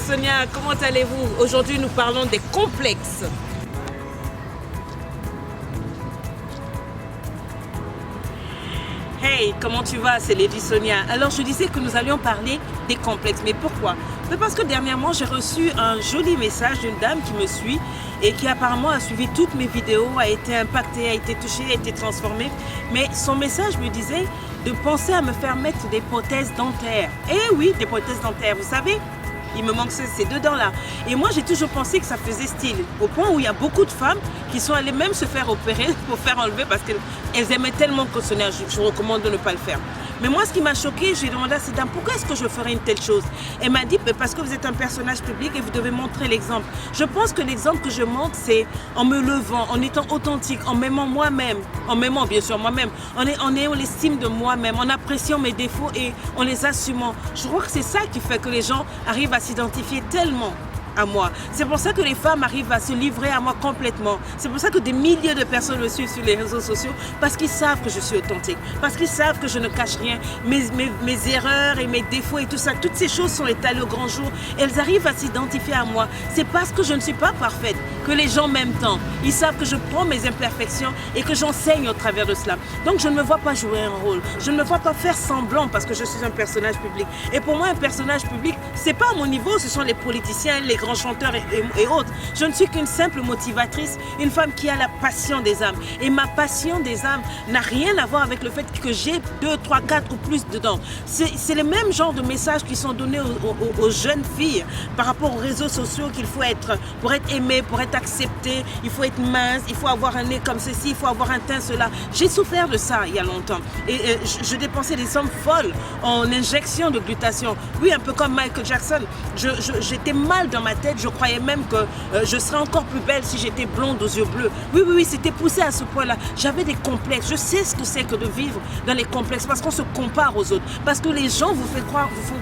Sonia, comment allez-vous? Aujourd'hui, nous parlons des complexes. Hey, comment tu vas? C'est Lady Sonia. Alors, je disais que nous allions parler des complexes. Mais pourquoi? Parce que dernièrement, j'ai reçu un joli message d'une dame qui me suit et qui apparemment a suivi toutes mes vidéos, a été impactée, a été touchée, a été transformée. Mais son message me disait de penser à me faire mettre des prothèses dentaires. Eh oui, des prothèses dentaires, vous savez? Il me manque ces deux dents-là. Et moi, j'ai toujours pensé que ça faisait style. Au point où il y a beaucoup de femmes qui sont allées même se faire opérer pour faire enlever parce qu'elles aimaient tellement Sonia. Je recommande de ne pas le faire. Mais moi, ce qui m'a choquée, j'ai demandé à cette dame, pourquoi est-ce que je ferais une telle chose? Elle m'a dit, parce que vous êtes un personnage public et vous devez montrer l'exemple. Je pense que l'exemple que je montre, c'est en me levant, en étant authentique, en m'aimant moi-même, en m'aimant bien sûr moi-même, en ayant l'estime de moi-même, en appréciant mes défauts et en les assumant. Je crois que c'est ça qui fait que les gens arrivent à s'identifier tellement à moi. C'est pour ça que les femmes arrivent à se livrer à moi complètement. C'est pour ça que des milliers de personnes me suivent sur les réseaux sociaux, parce qu'ils savent que je suis authentique, parce qu'ils savent que je ne cache rien, mes erreurs et mes défauts et tout ça, toutes ces choses sont étalées au grand jour. Elles arrivent à s'identifier à moi. C'est parce que je ne suis pas parfaite que les gens m'aiment tant. Ils savent que je prends mes imperfections et que j'enseigne au travers de cela. Donc je ne me vois pas jouer un rôle. Je ne me vois pas faire semblant parce que je suis un personnage public. Et pour moi, un personnage public, c'est pas à mon niveau, ce sont les politiciens, les grands chanteurs et autres. Je ne suis qu'une simple motivatrice, une femme qui a la passion des âmes. Et ma passion des âmes n'a rien à voir avec le fait que j'ai 2, 3, 4 ou plus dedans. C'est le même genre de messages qui sont donnés aux jeunes filles par rapport aux réseaux sociaux qu'il faut être, pour être aimé, pour être accepté, il faut être mince, il faut avoir un nez comme ceci, il faut avoir un teint cela. J'ai souffert de ça il y a longtemps. Et je dépensais des sommes folles en injection de glutation. Oui, un peu comme Michael Jackson. J'étais mal dans ma tête, je croyais même que je serais encore plus belle si j'étais blonde aux yeux bleus. Oui, c'était poussé à ce point-là. J'avais des complexes. Je sais ce que c'est que de vivre dans les complexes parce qu'on se compare aux autres. Parce que les gens vous font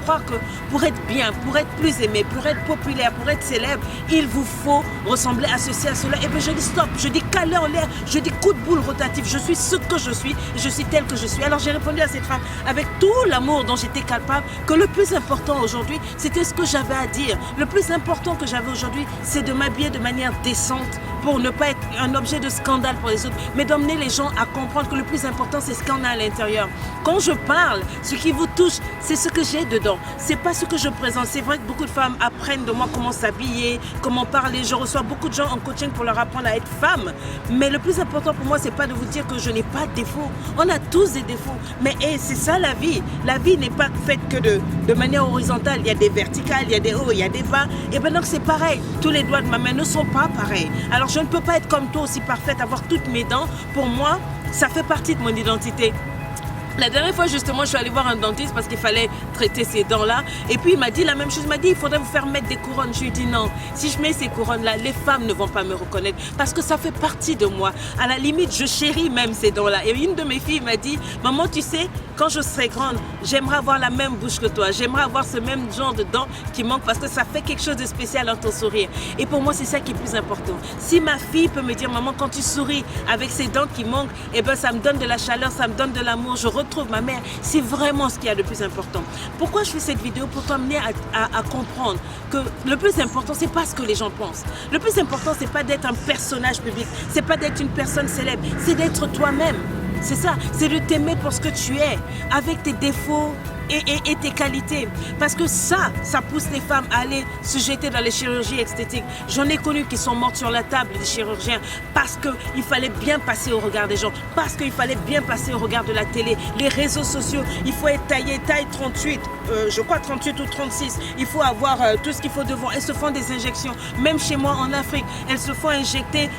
croire que pour être bien, pour être plus aimé, pour être populaire, pour être célèbre, il vous faut ressembler à ceci, à cela. Et bien je dis stop, je dis calé en l'air, je dis coup de boule rotatif. Je suis ce que je suis et je suis telle que je suis. Alors j'ai répondu à cette femme avec tout l'amour dont j'étais capable que le plus important aujourd'hui, c'était ce que j'avais à dire. Le plus important que j'avais aujourd'hui, c'est de m'habiller de manière décente pour ne pas être un objet de scandale pour les autres, mais d'emmener les gens à comprendre que le plus important, c'est ce qu'on a à l'intérieur. Quand je parle, ce qui vous touche, c'est ce que j'ai dedans. C'est pas ce que je présente. C'est vrai que beaucoup de femmes apprennent de moi comment s'habiller, comment parler. Je reçois beaucoup de gens en coaching pour leur apprendre à être femme. Mais le plus important pour moi, c'est pas de vous dire que je n'ai pas de défauts. On a tous des défauts. Mais c'est ça la vie. La vie n'est pas faite que de manière horizontale. Il y a des verticales, il y a des hauts, il y a des bas. Et bien donc c'est pareil. Tous les doigts de ma main ne sont pas pareils. Alors je ne peux pas être comme toi aussi parfaite, avoir toutes mes dents. Pour moi, ça fait partie de mon identité. La dernière fois, justement, je suis allée voir un dentiste parce qu'il fallait traiter ces dents-là. Et puis, il m'a dit la même chose. Il m'a dit, il faudrait vous faire mettre des couronnes. Je lui ai dit non. Si je mets ces couronnes-là, les femmes ne vont pas me reconnaître parce que ça fait partie de moi. À la limite, je chéris même ces dents-là. Et une de mes filles m'a dit, maman, tu sais, quand je serai grande, j'aimerais avoir la même bouche que toi. J'aimerais avoir ce même genre de dents qui manque parce que ça fait quelque chose de spécial dans ton sourire. Et pour moi, c'est ça qui est plus important. Si ma fille peut me dire, maman, quand tu souris avec ces dents qui manquent, eh ben, ça me donne de la chaleur, ça me donne de l'amour. Je retrouve ma mère. C'est vraiment ce qu'il y a de plus important. Pourquoi je fais cette vidéo? Pour t'amener à comprendre que le plus important, c'est pas ce que les gens pensent. Le plus important, c'est pas d'être un personnage public. C'est pas d'être une personne célèbre. C'est d'être toi-même. C'est ça. C'est de t'aimer pour ce que tu es, avec tes défauts et tes qualités. Parce que ça pousse les femmes à aller se jeter dans les chirurgies esthétiques. J'en ai connu qui sont mortes sur la table des chirurgiens parce qu'il fallait bien passer au regard des gens, parce qu'il fallait bien passer au regard de la télé, les réseaux sociaux. Il faut être taillé taille 38, je crois 38 ou 36. Il faut avoir tout ce qu'il faut devant. Elles se font des injections. Même chez moi en Afrique, elles se font injecter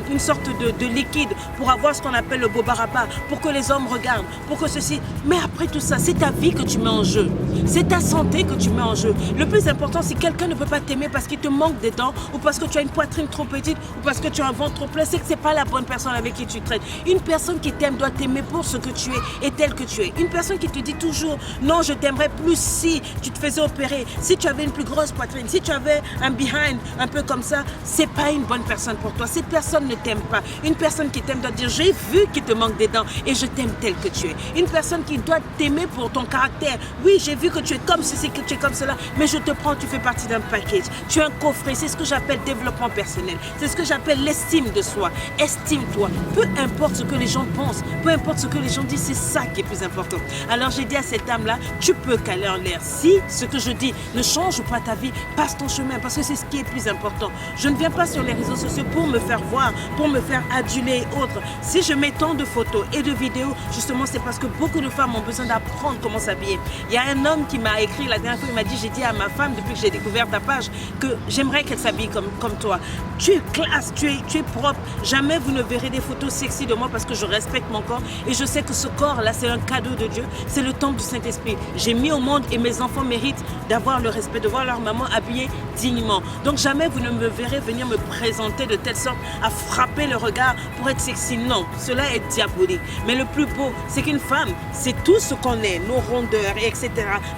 une sorte de liquide pour avoir ce qu'on appelle le bobarapa, pour que les hommes regardent, pour que ceci. Mais après tout ça, c'est ta vie que tu mets en jeu. C'est ta santé que tu mets en jeu. Le plus important, si quelqu'un ne peut pas t'aimer parce qu'il te manque des dents ou parce que tu as une poitrine trop petite ou parce que tu as un ventre trop plein, c'est que c'est pas la bonne personne avec qui tu traites. Une personne qui t'aime doit t'aimer pour ce que tu es et tel que tu es. Une personne qui te dit toujours non, je t'aimerais plus si tu te faisais opérer, si tu avais une plus grosse poitrine, si tu avais un behind un peu comme ça, c'est pas une bonne personne pour toi. Cette personne ne t'aime pas. Une personne qui t'aime doit dire j'ai vu qu'il te manque des dents et je t'aime tel que tu es. Une personne qui doit t'aimer pour ton caractère caractère. Oui, j'ai vu que tu es comme ceci, que tu es comme cela, mais je te prends, tu fais partie d'un package. Tu es un coffret, c'est ce que j'appelle développement personnel. C'est ce que j'appelle l'estime de soi. Estime-toi. Peu importe ce que les gens pensent, peu importe ce que les gens disent, c'est ça qui est plus important. Alors j'ai dit à cette dame-là, tu peux caler en l'air. Si ce que je dis ne change pas ta vie, passe ton chemin, parce que c'est ce qui est plus important. Je ne viens pas sur les réseaux sociaux pour me faire voir, pour me faire aduler et autres. Si je mets tant de photos et de vidéos, justement, c'est parce que beaucoup de femmes ont besoin d'apprendre comment s'habiller. Il y a un homme qui m'a écrit la dernière fois, il m'a dit, j'ai dit à ma femme, depuis que j'ai découvert ta page, que j'aimerais qu'elle s'habille comme toi. Tu es classe, tu es propre. Jamais vous ne verrez des photos sexy de moi parce que je respecte mon corps et je sais que ce corps-là, c'est un cadeau de Dieu. C'est le temple du Saint-Esprit. J'ai mis au monde et mes enfants méritent d'avoir le respect, de voir leur maman habillée dignement. Donc jamais vous ne me verrez venir me présenter de telle sorte à frapper le regard pour être sexy. Non, cela est diabolique. Mais le plus beau, c'est qu'une femme, c'est tout ce qu'on est, nos rondeurs, etc.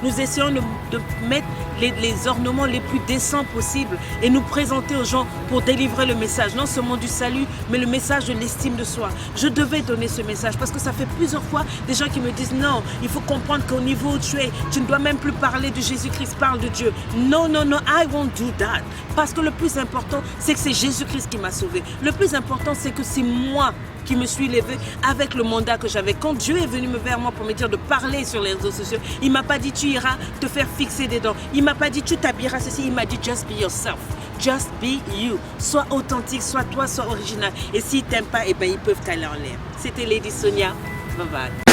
Nous essayons de mettre les ornements les plus décents possibles et nous présenter aux gens pour délivrer le message, non seulement du salut, mais le message de l'estime de soi. Je devais donner ce message parce que ça fait plusieurs fois des gens qui me disent non, il faut comprendre qu'au niveau où tu ne dois même plus parler de Jésus-Christ, parle de Dieu. Non, non, non, I won't do that. Parce que le plus important, c'est que c'est Jésus-Christ qui m'a sauvé. Le plus important, c'est que c'est moi qui me suis levée avec le mandat que j'avais. Quand Dieu est venu vers moi pour me dire de parler sur les réseaux sociaux, il ne m'a pas dit tu iras te faire fixer des dents. Il ne m'a pas dit tu t'habilleras ceci. Il m'a dit just be yourself. Just be you. Sois authentique, sois toi, sois original. Et s'ils ne t'aiment pas, eh ben, ils peuvent t'aller en l'air. C'était Lady Sonia. Bye bye.